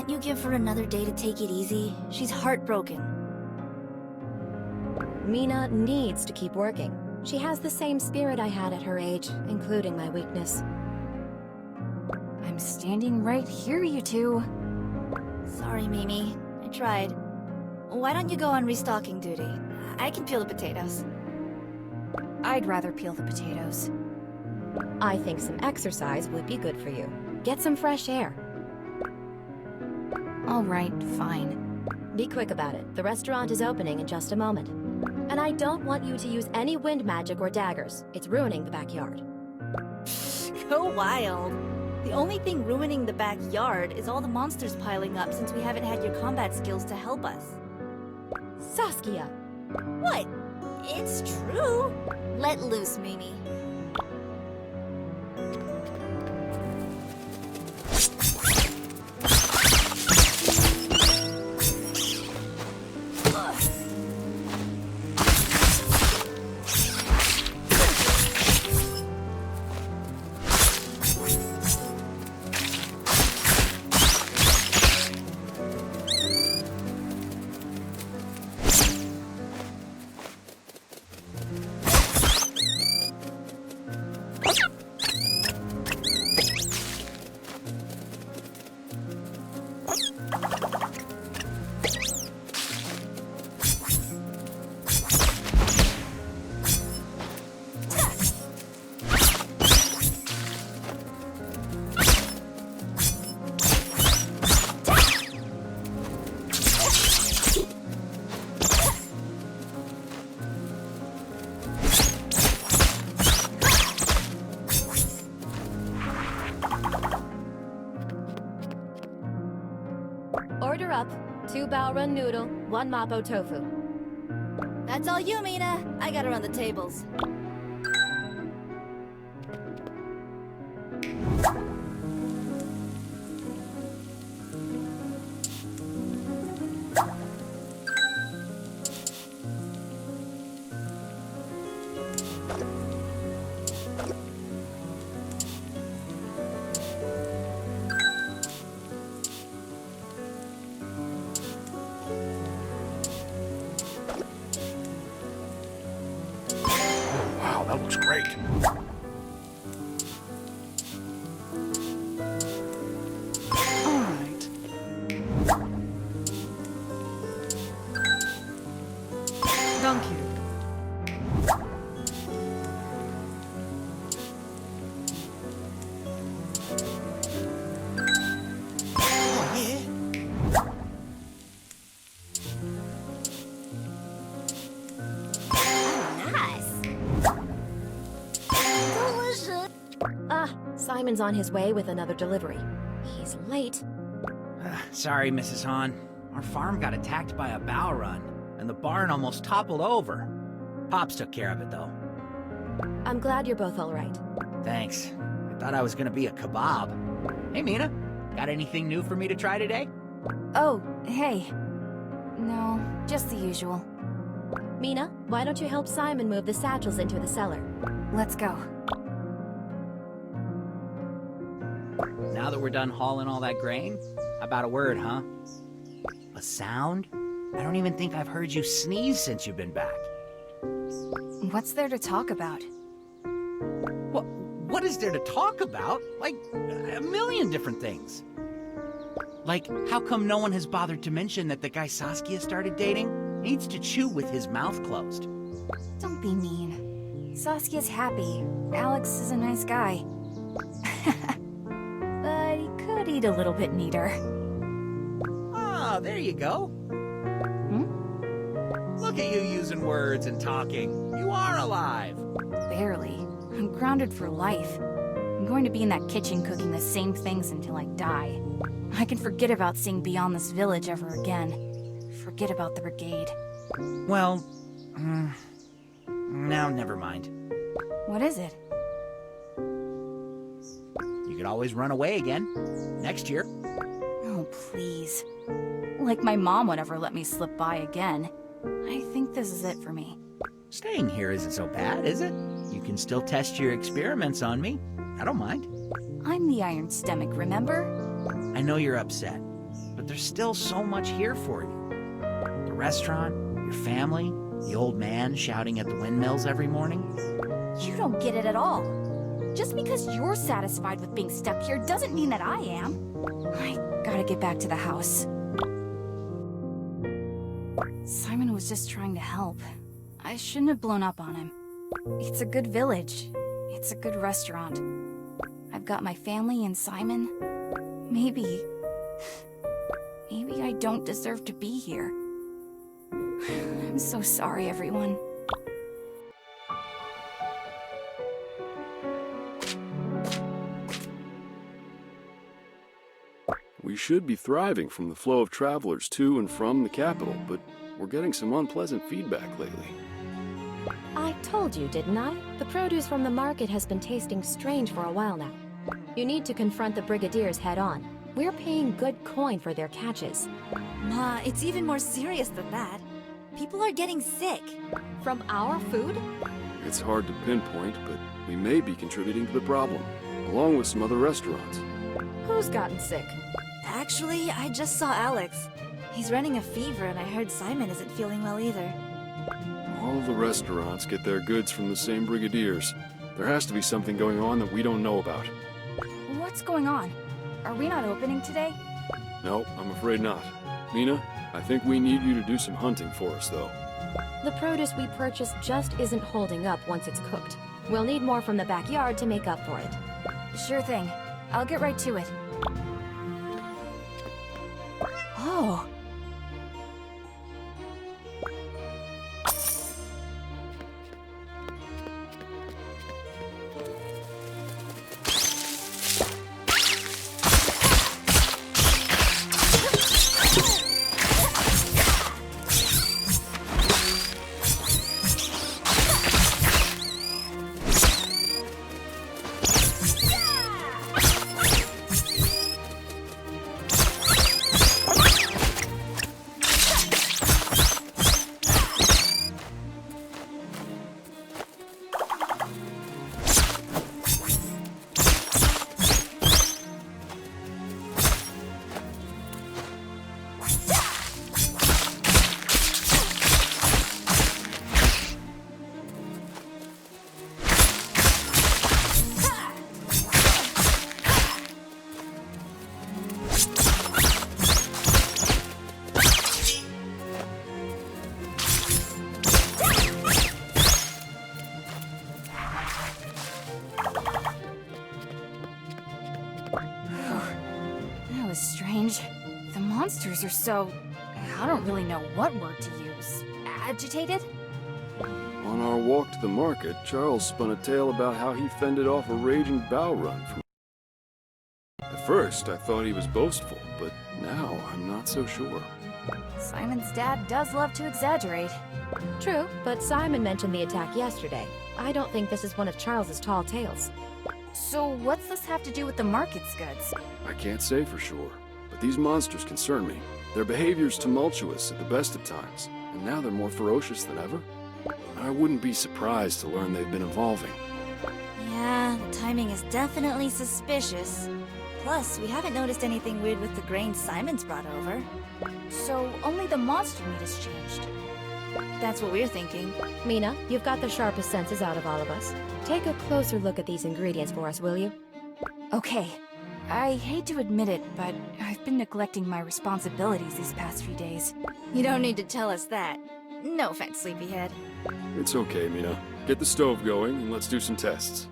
Can't you give her another day to take it easy? She's heartbroken. Mina needs to keep working. She has the same spirit I had at her age, including my weakness. I'm standing right here, you two. Sorry, Mimi. I tried. Why don't you go on restocking duty? I can peel the potatoes. I'd rather peel the potatoes. I think some exercise would be good for you. Get some fresh air. All right, fine. Be quick about it. The restaurant is opening in just a moment. And I don't want you to use any wind magic or daggers. It's ruining the backyard. Go wild. The only thing ruining the backyard is all the monsters piling up since we haven't had your combat skills to help us. Saskia! What? It's true. Let loose, Mimi. Order up. 2 bao run noodle, 1 mapo tofu. That's all you, Mina. I gotta run the tables. Wow, that looks great. All right. Thank you. Oh, yeah. Simon's on his way with another delivery. He's late. Sorry, Mrs. Han. Our farm got attacked by a bow run, and the barn almost toppled over. Pops took care of it, though. I'm glad you're both all right. Thanks. I thought I was gonna be a kebab. Hey, Mina. Got anything new for me to try today? Oh, hey. No, just the usual. Mina, why don't you help Simon move the satchels into the cellar? Let's go. Now that we're done hauling all that grain, how about a word, huh? A sound? I don't even think I've heard you sneeze since you've been back. What's there to talk about? What is there to talk about? Like, a million different things. Like, how come no one has bothered to mention that the guy Saskia started dating needs to chew with his mouth closed? Don't be mean. Saskia's happy. Alex is a nice guy. But he could eat a little bit neater. Ah, there you go. Look at you using words and talking. You are alive. Barely. I'm grounded for life. I'm going to be in that kitchen cooking the same things until I die. I can forget about seeing beyond this village ever again. Forget about the brigade. Well, now never mind. What is it? You could always run away again. Next year. Oh, please. Like my mom would ever let me slip by again. I think this is it for me. Staying here isn't so bad, is it? You can still test your experiments on me. I don't mind. I'm the Iron Stomach, remember? I know you're upset, but there's still so much here for you. The restaurant, your family, the old man shouting at the windmills every morning. You don't get it at all. Just because you're satisfied with being stuck here doesn't mean that I am. I gotta get back to the house. Simon was just trying to help. I shouldn't have blown up on him. It's a good village. It's a good restaurant. I've got my family and Simon. Maybe I don't deserve to be here. I'm so sorry, everyone. We should be thriving from the flow of travelers to and from the capital, but we're getting some unpleasant feedback lately. I told you, didn't I? The produce from the market has been tasting strange for a while now. You need to confront the Brigadiers head-on. We're paying good coin for their catches. Ma, it's even more serious than that. People are getting sick. From our food? It's hard to pinpoint, but we may be contributing to the problem, along with some other restaurants. Who's gotten sick? Actually, I just saw Alex. He's running a fever, and I heard Simon isn't feeling well either. All of the restaurants get their goods from the same Brigadiers. There has to be something going on that we don't know about. What's going on? Are we not opening today? No, I'm afraid not. Mina, I think we need you to do some hunting for us, though. The produce we purchased just isn't holding up once it's cooked. We'll need more from the backyard to make up for it. Sure thing. I'll get right to it. Oh. Strange. The monsters are so... I don't really know what word to use. Agitated? On our walk to the market, Charles spun a tale about how he fended off a raging bow run from... At first, I thought he was boastful, but now I'm not so sure. Simon's dad does love to exaggerate. True, but Simon mentioned the attack yesterday. I don't think this is one of Charles's tall tales. So what's this have to do with the market's goods? I can't say for sure, but these monsters concern me. Their behavior's tumultuous at the best of times, and now they're more ferocious than ever. I wouldn't be surprised to learn they've been evolving. Yeah, the timing is definitely suspicious. Plus, we haven't noticed anything weird with the grain Simon's brought over. So only the monster meat has changed. That's what we're thinking. Mina, you've got the sharpest senses out of all of us. Take a closer look at these ingredients for us, will you? Okay. I hate to admit it, but I've been neglecting my responsibilities these past few days. You don't need to tell us that. No offense, sleepyhead. It's okay, Mina. Get the stove going, and let's do some tests.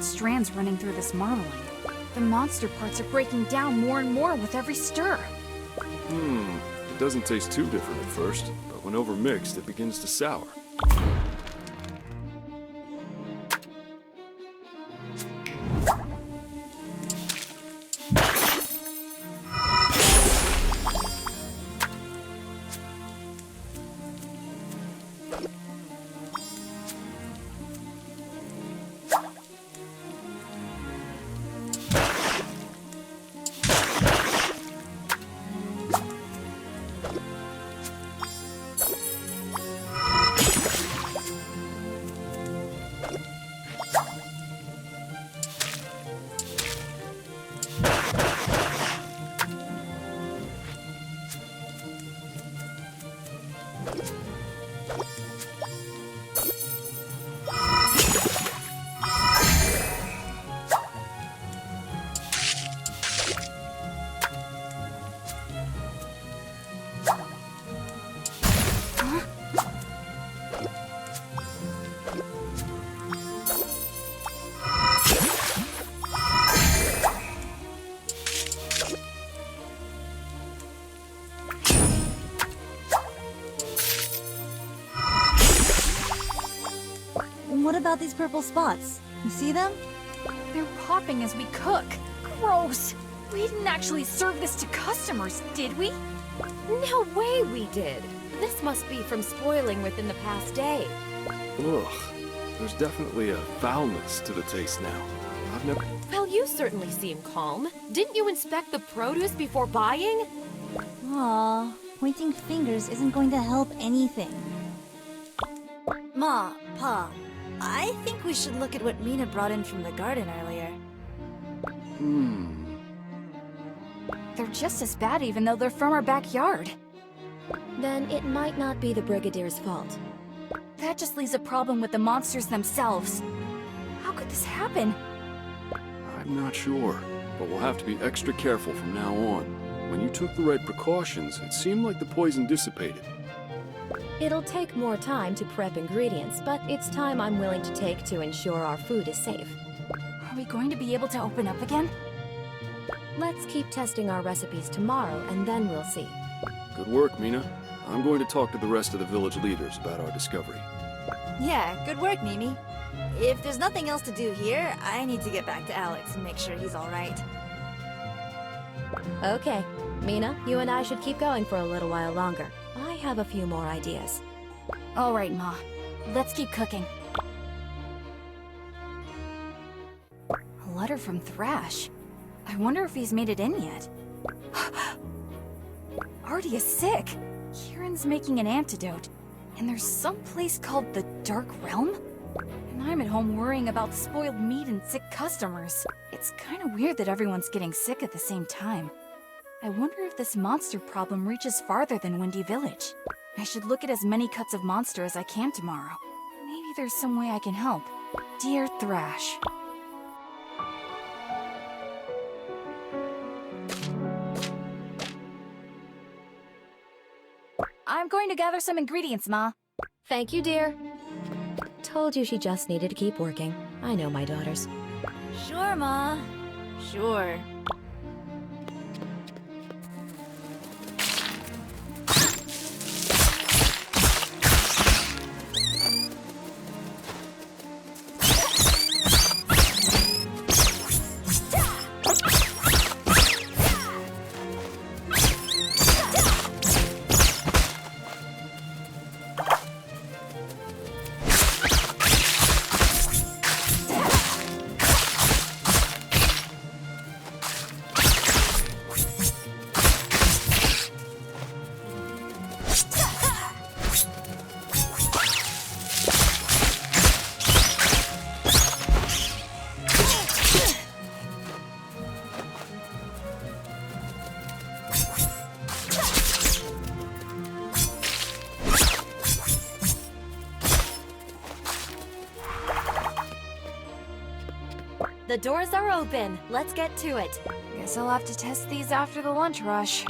strands running through this marbling. The monster parts are breaking down more and more with every stir. It doesn't taste too different at first, but when overmixed, it begins to sour. What about these purple spots? You see them? They're popping as we cook. Gross! We didn't actually serve this to customers, did we? No way we did. This must be from spoiling within the past day. Ugh, there's definitely a foulness to the taste now. I've never... Well, you certainly seem calm. Didn't you inspect the produce before buying? Aw, pointing fingers isn't going to help anything. Ma, Pa, I think we should look at what Mina brought in from the garden earlier. They're just as bad even though they're from our backyard. Then it might not be the Brigadier's fault. That just leaves a problem with the monsters themselves. How could this happen? I'm not sure, but we'll have to be extra careful from now on. When you took the right precautions, it seemed like the poison dissipated. It'll take more time to prep ingredients, but it's time I'm willing to take to ensure our food is safe. Are we going to be able to open up again? Let's keep testing our recipes tomorrow, and then we'll see. Good work, Mina. I'm going to talk to the rest of the village leaders about our discovery. Yeah, good work, Mimi. If there's nothing else to do here, I need to get back to Alex and make sure he's alright. Okay. Mina, you and I should keep going for a little while longer. I have a few more ideas. All right, Ma. Let's keep cooking. A letter from Thrash. I wonder if he's made it in yet. Artie is sick. Kieran's making an antidote. And there's some place called the Dark Realm? And I'm at home worrying about spoiled meat and sick customers. It's kind of weird that everyone's getting sick at the same time. I wonder if this monster problem reaches farther than Windy Village. I should look at as many cuts of monster as I can tomorrow. Maybe there's some way I can help. Dear Thrash. I'm going to gather some ingredients, Ma. Thank you, dear. Told you she just needed to keep working. I know my daughters. Sure, Ma. Sure. The doors are open. Let's get to it. Guess I'll have to test these after the lunch rush.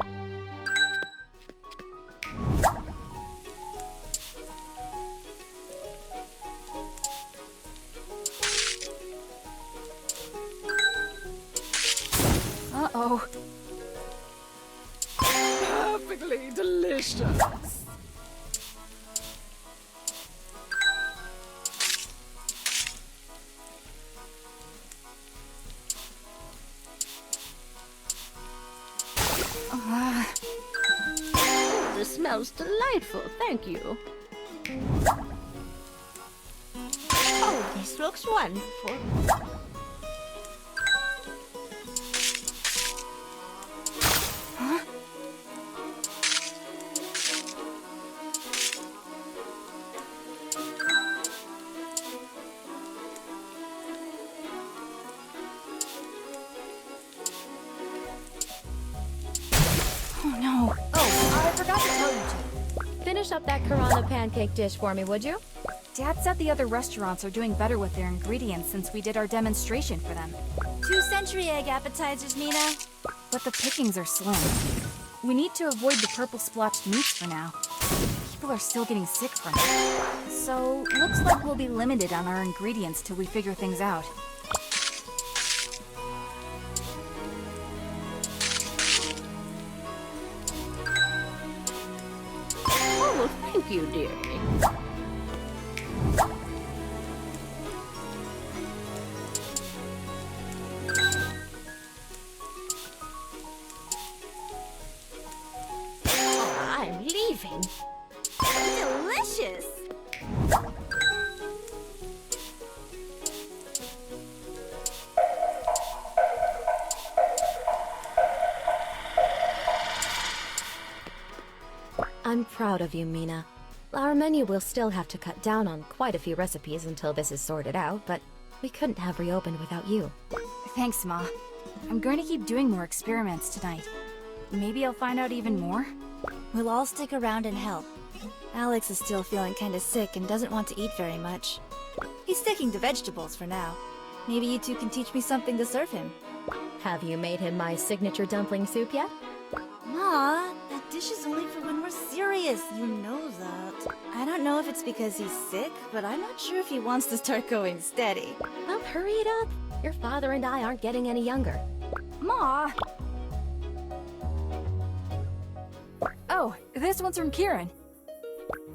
smells delightful, thank you. Oh, this looks wonderful. Oh no. Oh, I forgot to tell you two. Finish up that Karana pancake dish for me, would you? Dad said the other restaurants are doing better with their ingredients since we did our demonstration for them. 2 century egg appetizers, Mina. But the pickings are slim. We need to avoid the purple splotched meats for now. People are still getting sick from it. So, looks like we'll be limited on our ingredients till we figure things out. Oh, thank you, dearie. Oh, I'm leaving. Delicious! I'm proud of you, Mina. Our menu will still have to cut down on quite a few recipes until this is sorted out, but we couldn't have reopened without you. Thanks, Ma. I'm going to keep doing more experiments tonight. Maybe I'll find out even more? We'll all stick around and help. Alex is still feeling kinda sick and doesn't want to eat very much. He's sticking to vegetables for now. Maybe you two can teach me something to serve him. Have you made him my signature dumpling soup yet? Ma, that dish is only for when we're serious. You know that. I don't know if it's because he's sick, but I'm not sure if he wants to start going steady. Well, hurry it up. Your father and I aren't getting any younger. Ma! Oh, this one's from Kieran.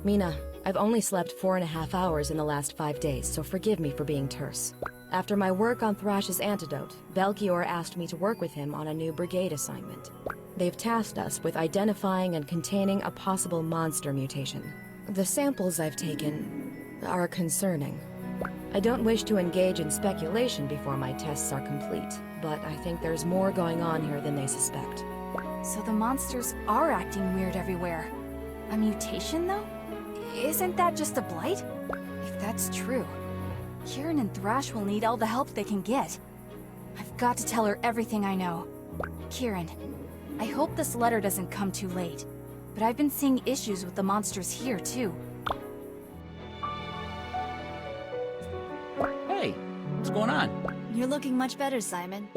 Mina, I've only slept 4.5 hours in the last 5 days, so forgive me for being terse. After my work on Thrash's antidote, Belchior asked me to work with him on a new brigade assignment. They've tasked us with identifying and containing a possible monster mutation. The samples I've taken are concerning. I don't wish to engage in speculation before my tests are complete, but I think there's more going on here than they suspect. So the monsters are acting weird everywhere. A mutation, though? Isn't that just a blight? If that's true, Kieran and Thrash will need all the help they can get. I've got to tell her everything I know. Kieran, I hope this letter doesn't come too late, but I've been seeing issues with the monsters here, too. Hey, what's going on? You're looking much better, Simon.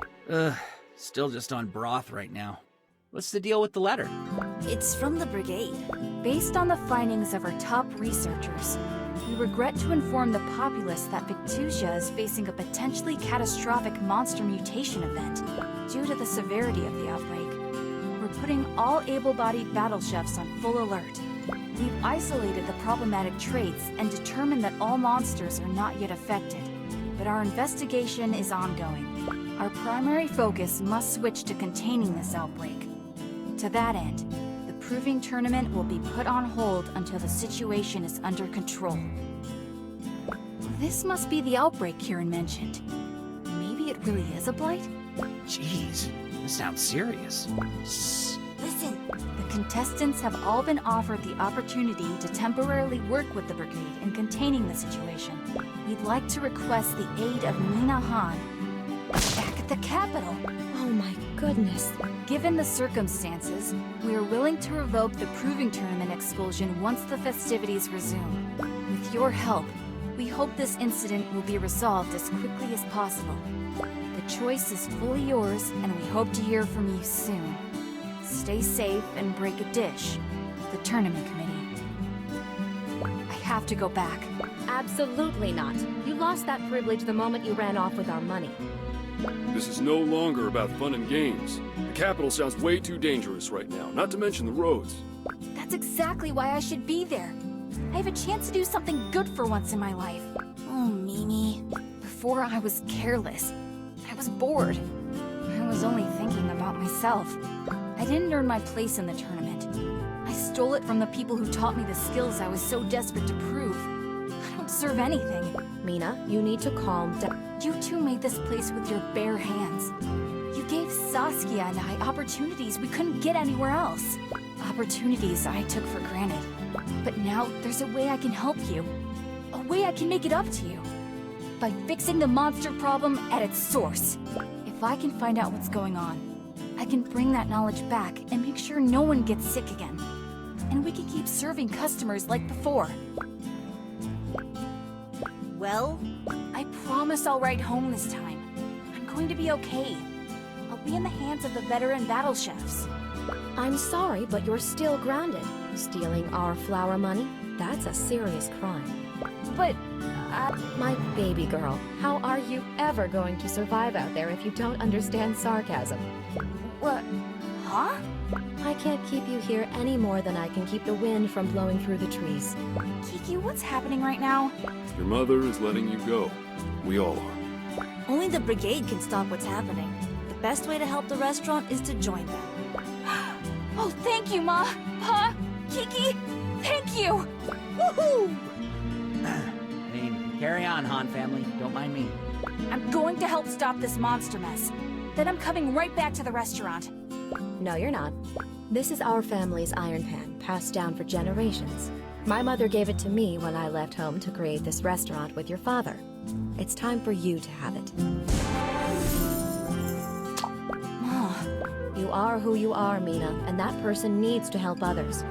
Still just on broth right now. What's the deal with the letter? It's from the brigade. Based on the findings of our top researchers, we regret to inform the populace that Victusia is facing a potentially catastrophic monster mutation event. Due to the severity of the outbreak, we're putting all able-bodied battle chefs on full alert. We've isolated the problematic traits and determined that all monsters are not yet affected, but our investigation is ongoing. Our primary focus must switch to containing this outbreak. To that end, the proving tournament will be put on hold until the situation is under control. This must be the outbreak Kieran mentioned. Maybe it really is a blight? Jeez, this sounds serious. Shh, listen. The contestants have all been offered the opportunity to temporarily work with the brigade in containing the situation. We'd like to request the aid of Mina Han back at the capital. Oh my goodness. Given the circumstances, we are willing to revoke the proving tournament expulsion once the festivities resume. With your help, we hope this incident will be resolved as quickly as possible. The choice is fully yours, and we hope to hear from you soon. Stay safe and break a dish. The tournament committee. I have to go back. Absolutely not. You lost that privilege the moment you ran off with our money. This is no longer about fun and games. The capital sounds way too dangerous right now, not to mention the roads. That's exactly why I should be there. I have a chance to do something good for once in my life. Oh, Mimi. Before I was careless. I was bored. I was only thinking about myself. I didn't earn my place in the tournament. I stole it from the people who taught me the skills I was so desperate to prove. I don't deserve anything. Mina, you need to calm down. You two made this place with your bare hands. You gave Saskia and I opportunities we couldn't get anywhere else. Opportunities I took for granted. But now there's a way I can help you. A way I can make it up to you. By fixing the monster problem at its source. If I can find out what's going on, I can bring that knowledge back and make sure no one gets sick again. And we can keep serving customers like before. Well, I promise I'll write home this time. I'm going to be okay. I'll be in the hands of the veteran battle chefs. I'm sorry, but you're still grounded. Stealing our flour money? That's a serious crime. But, My baby girl, how are you ever going to survive out there if you don't understand sarcasm? what? Huh? I can't keep you here any more than I can keep the wind from blowing through the trees. Kiki, what's happening right now? Your mother is letting you go. We all are. only the Brigade can stop what's happening. The best way to help the restaurant is to join them. Oh, thank you, Ma! Pa! Kiki! Thank you! Woohoo! I mean, carry on, Han family. Don't mind me. I'm going to help stop this monster mess. Then I'm coming right back to the restaurant. No, you're not. This is our family's iron pan, passed down for generations. My mother gave it to me when I left home to create this restaurant with your father. It's time for you to have it. Ma, You are who you are, Mina, and that person needs to help others.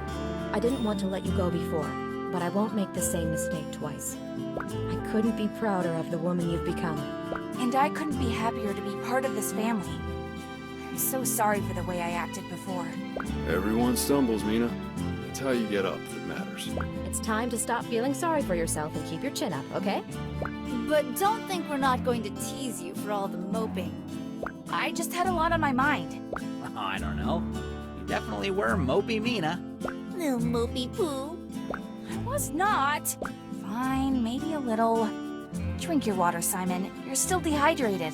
I didn't want to let you go before, but I won't make the same mistake twice. I couldn't be prouder of the woman you've become. and I couldn't be happier to be part of this family. I'm so sorry for the way I acted before. Everyone stumbles, Mina. It's how you get up that matters. It's time to stop feeling sorry for yourself and keep your chin up, okay? But don't think we're not going to tease you for all the moping. I just had a lot on my mind. Oh, I don't know. You definitely were mopey Mina. Little mopey poo. I was not. Fine, maybe a little. Drink your water, Simon. You're still dehydrated.